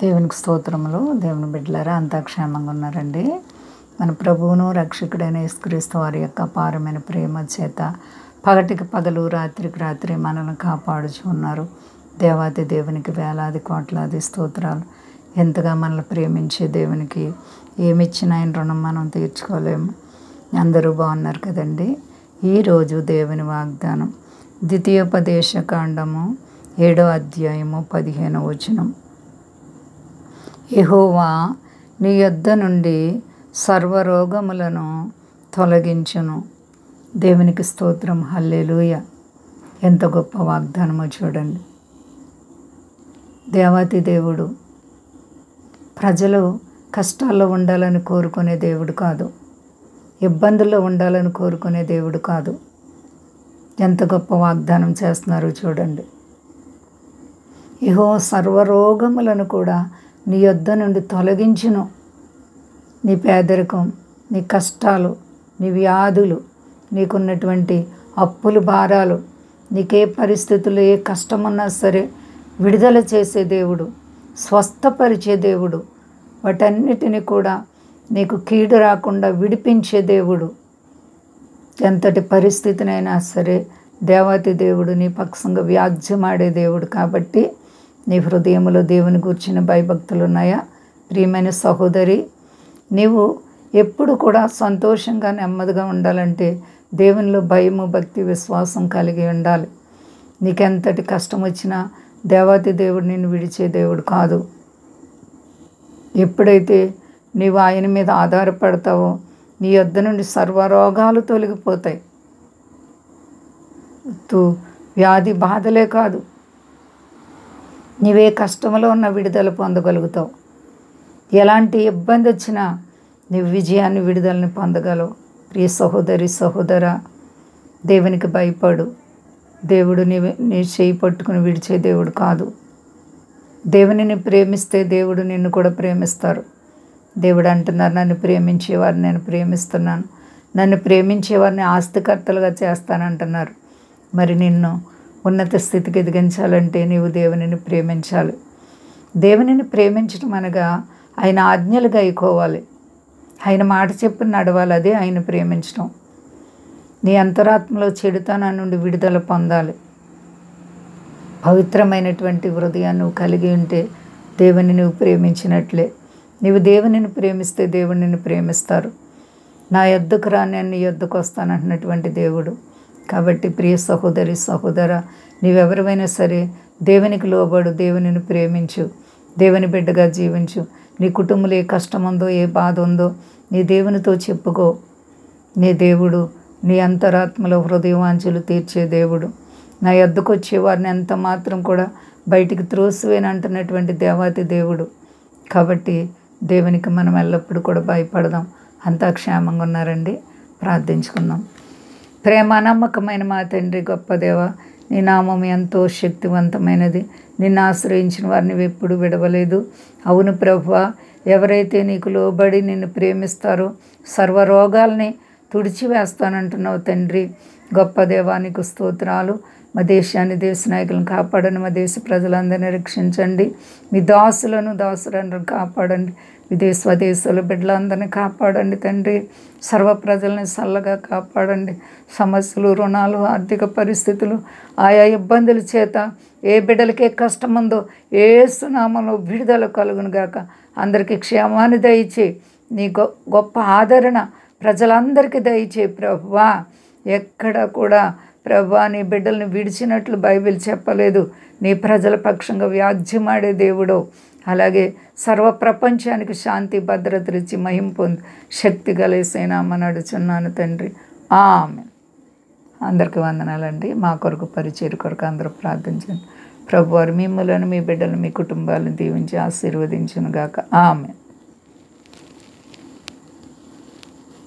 దేవునికి స్తోత్రములు. దేవుని బిడ్డలారా అంతా క్షేమంగా ఉన్నారండి. మన ప్రభువును రక్షకుడైన యేసుక్రీస్తు వారి యొక్క అపారమైన ప్రేమ చేత పగటికి పగలు రాత్రికి రాత్రి మనల్ని కాపాడుచు ఉన్నారు. దేవాది దేవునికి వేలాది కోట్లాది స్తోత్రాలు. ఎంతగా మనల్ని ప్రేమించే దేవునికి ఏమిచ్చిన ఆయన రుణం మనం తీర్చుకోలేము. అందరూ బాగున్నారు కదండి. ఈరోజు దేవుని వాగ్దానం ద్వితీయోపదేశ కాండము 7వ అధ్యాయము 15వ వచనం. యెహోవా నీ యొద్ద నుండి సర్వరోగములను తొలగించును. దేవునికి స్తోత్రం. హల్లెలూయా. ఎంత గొప్ప వాగ్దానమో చూడండి. దేవాతి దేవుడు ప్రజలు కష్టాల్లో ఉండాలని కోరుకునే దేవుడు కాదు, ఇబ్బందుల్లో ఉండాలని కోరుకునే దేవుడు కాదు. ఎంత గొప్ప వాగ్దానం చేస్తున్నారో చూడండి. యెహోవా సర్వరోగములను కూడా నీ యొద్ద నుండి తొలగించును. నీ పేదరికం, నీ కష్టాలు, నీ వ్యాధులు, నీకున్నటువంటి అప్పులు భారాలు, నీకే పరిస్థితుల్లో ఏ కష్టమున్నా సరే విడుదల చేసే దేవుడు, స్వస్థపరిచే దేవుడు, వాటన్నిటిని కూడా నీకు కీడు రాకుండా విడిపించే దేవుడు. ఎంతటి పరిస్థితినైనా సరే దేవాతి దేవుడు నీ పక్షంగా వ్యాజ్యమాడే దేవుడు. కాబట్టి నీ హృదయంలో దేవుని గూర్చిన భయభక్తులు ఉన్నాయా? ప్రియమైన సహోదరి, నీవు ఎప్పుడు కూడా సంతోషంగా నెమ్మదిగా ఉండాలంటే దేవునిలో భయము, భక్తి, విశ్వాసం కలిగి ఉండాలి. నీకెంతటి కష్టం వచ్చినా దేవాతి దేవుడు నిన్ను విడిచే దేవుడు కాదు. ఎప్పుడైతే నీవు ఆయన మీద ఆధారపడతావో నీ యొద్ద నుండి సర్వరోగాలు తొలగిపోతాయి. వ్యాధి బాధలే కాదు, నీవే కష్టంలో ఉన్న విడుదల పొందగలుగుతావు. ఎలాంటి ఇబ్బంది వచ్చినా నీవు విజయాన్ని, విడుదలని పొందగలవు. ప్రియ సహోదరి, సహోదరా, దేవునికి భయపడు. దేవుడు నీ చేయి పట్టుకుని విడిచే దేవుడు కాదు. దేవునిని ప్రేమిస్తే దేవుడు నిన్ను కూడా ప్రేమిస్తారు. దేవుడు అంటున్నారు, నన్ను ప్రేమించేవారిని నేను ప్రేమిస్తున్నాను, నన్ను ప్రేమించేవారిని ఆస్తికర్తలుగా చేస్తానంటున్నారు. మరి నిన్ను ఉన్నత స్థితికి ఎదిగించాలంటే నీవు దేవునిని ప్రేమించాలి. దేవునిని ప్రేమించడం అనగా ఆయన ఆజ్ఞలు గైకోవాలి, ఆయన మాట చెప్పి నడవాలి. అదే ఆయన ప్రేమించడం. నీ అంతరాత్మలో చెడుతనం నుండి విడుదల పొందాలి. పవిత్రమైనటువంటి హృదయాన్ని నువ్వు కలిగి ఉంటే దేవుని నువ్వు ప్రేమించినట్లే. నీవు దేవునిని ప్రేమిస్తే దేవుడు నిన్ను ప్రేమిస్తారు. నా యొద్దకు రా, నేను నీ యొద్దకు వస్తానంటున్నటువంటి దేవుడు. కాబట్టి ప్రియ సహోదరి, సహోదరా, నీవెవరివైనా సరే దేవునికి లోబడు, దేవునిని ప్రేమించు, దేవుని బిడ్డగా జీవించు. నీ కుటుంబంలో ఏ కష్టం ఉందో, ఏ బాధ ఉందో నీ దేవునితో చెప్పుకో. నీ దేవుడు నీ అంతరాత్మలో హృదయవాంఛలు తీర్చే దేవుడు. నా యొద్దకు వచ్చేవారిని ఎంత మాత్రం కూడా బయటికి త్రోసివేనంటున్నటువంటి దేవాతి దేవుడు. కాబట్టి దేవునికి మనం ఎల్లప్పుడూ కూడా భయపడదాం. అంతా క్షేమంగా ఉన్నారండి. ప్రార్థించుకుందాం. ప్రేమ నమ్మకమైన మా తండ్రి, గొప్ప దేవ, నీ నామం ఎంతో శక్తివంతమైనది. నిన్ను ఆశ్రయించిన వారిని ఎప్పుడు విడవలేదు. అవును ప్రభువా, ఎవరైతే నీకు లోబడి నిన్ను ప్రేమిస్తారో సర్వరోగాల్ని తుడిచివేస్తానంటున్నావు తండ్రి. గొప్ప దేవానికి స్తోత్రాలు. మా దేశాన్ని, దేశ నాయకులను కాపాడండి. మా దేశ ప్రజలందరినీ రక్షించండి. మీ దాసులను కాపాడండి. స్వదేశాల బిడ్డలందరినీ కాపాడండి తండ్రి. సర్వ ప్రజల్ని చల్లగా కాపాడండి. సమస్యలు, రుణాలు, ఆర్థిక పరిస్థితులు, ఆయా ఇబ్బందుల చేత ఏ బిడ్డలకే కష్టం ఉందో యేసు నామములో విడుదల కలుగును గాక. అందరికీ క్షేమాన్ని దయచేయి. నీ గొప్ప ఆదరణ ప్రజలందరికీ దయచేయి ప్రభువా. ఎక్కడ కూడా ప్రభువా నీ బిడ్డల్ని విడిచినట్లు బైబిల్ చెప్పలేదు. నీ ప్రజల పక్షంగా వ్యాజ్యమాడే దేవుడో. అలాగే సర్వ ప్రపంచానికి శాంతి, భద్రతలు ఇచ్చి మహిమ పొంది శక్తి గలేసేనామని అడుచున్నాను తండ్రి. ఆమేన్. అందరికీ వందనాలండి. మా కొరకు, పరిచర్య కొరకు అందరూ ప్రార్థించండి. ప్రభువారు మిమ్మల్ని, మీ బిడ్డలను, మీ కుటుంబాలను దీవించి ఆశీర్వదించును గాక. ఆమేన్.